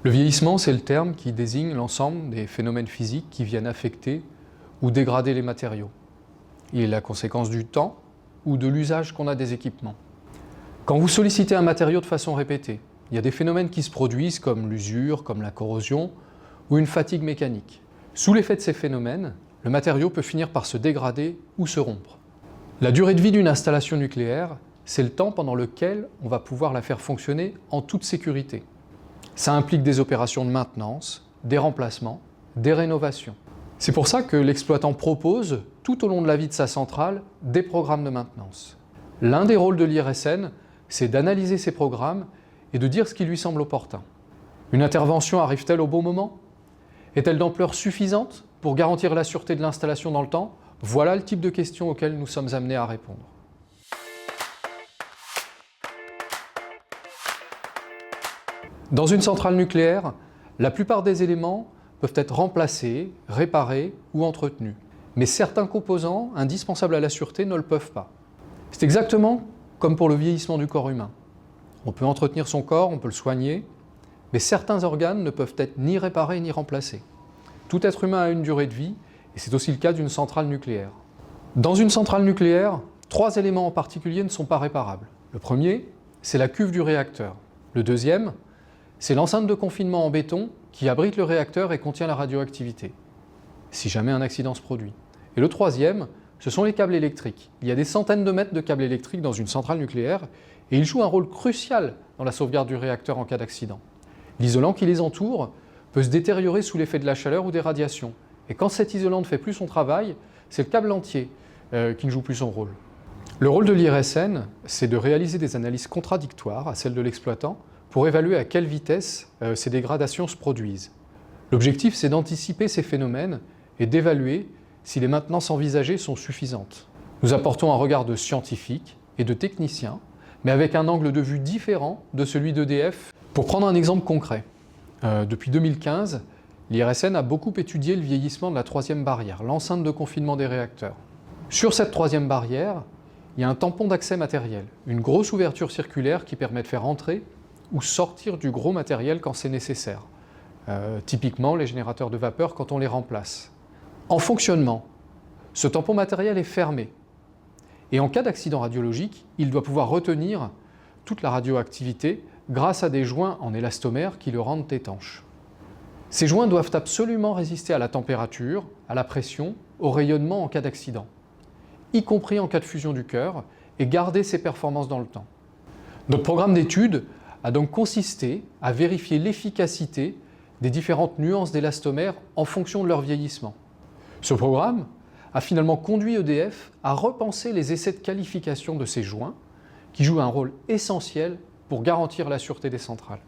Le vieillissement, c'est le terme qui désigne l'ensemble des phénomènes physiques qui viennent affecter ou dégrader les matériaux. Il est la conséquence du temps ou de l'usage qu'on a des équipements. Quand vous sollicitez un matériau de façon répétée, il y a des phénomènes qui se produisent comme l'usure, comme la corrosion ou une fatigue mécanique. Sous l'effet de ces phénomènes, le matériau peut finir par se dégrader ou se rompre. La durée de vie d'une installation nucléaire, c'est le temps pendant lequel on va pouvoir la faire fonctionner en toute sécurité. Ça implique des opérations de maintenance, des remplacements, des rénovations. C'est pour ça que l'exploitant propose, tout au long de la vie de sa centrale, des programmes de maintenance. L'un des rôles de l'IRSN, c'est d'analyser ces programmes et de dire ce qui lui semble opportun. Une intervention arrive-t-elle au bon moment? Est-elle d'ampleur suffisante pour garantir la sûreté de l'installation dans le temps? Voilà le type de questions auxquelles nous sommes amenés à répondre. Dans une centrale nucléaire, la plupart des éléments peuvent être remplacés, réparés ou entretenus. Mais certains composants indispensables à la sûreté ne le peuvent pas. C'est exactement comme pour le vieillissement du corps humain. On peut entretenir son corps, on peut le soigner, mais certains organes ne peuvent être ni réparés ni remplacés. Tout être humain a une durée de vie, et c'est aussi le cas d'une centrale nucléaire. Dans une centrale nucléaire, 3 éléments en particulier ne sont pas réparables. Le premier, c'est la cuve du réacteur. Le deuxième, c'est l'enceinte de confinement en béton qui abrite le réacteur et contient la radioactivité, si jamais un accident se produit. Et le troisième, ce sont les câbles électriques. Il y a des centaines de mètres de câbles électriques dans une centrale nucléaire et ils jouent un rôle crucial dans la sauvegarde du réacteur en cas d'accident. L'isolant qui les entoure peut se détériorer sous l'effet de la chaleur ou des radiations. Et quand cet isolant ne fait plus son travail, c'est le câble entier qui ne joue plus son rôle. Le rôle de l'IRSN, c'est de réaliser des analyses contradictoires à celles de l'exploitant pour évaluer à quelle vitesse ces dégradations se produisent. L'objectif, c'est d'anticiper ces phénomènes et d'évaluer si les maintenances envisagées sont suffisantes. Nous apportons un regard de scientifique et de technicien, mais avec un angle de vue différent de celui d'EDF. Pour prendre un exemple concret, depuis 2015, l'IRSN a beaucoup étudié le vieillissement de la 3e barrière, l'enceinte de confinement des réacteurs. Sur cette 3e barrière, il y a un tampon d'accès matériel, une grosse ouverture circulaire qui permet de faire entrer ou sortir du gros matériel quand c'est nécessaire. Typiquement les générateurs de vapeur quand on les remplace. En fonctionnement, ce tampon matériel est fermé. Et en cas d'accident radiologique, il doit pouvoir retenir toute la radioactivité grâce à des joints en élastomère qui le rendent étanche. Ces joints doivent absolument résister à la température, à la pression, au rayonnement en cas d'accident, y compris en cas de fusion du cœur, et garder ses performances dans le temps. Notre programme d'étude a donc consisté à vérifier l'efficacité des différentes nuances d'élastomère en fonction de leur vieillissement. Ce programme a finalement conduit EDF à repenser les essais de qualification de ces joints qui jouent un rôle essentiel pour garantir la sûreté des centrales.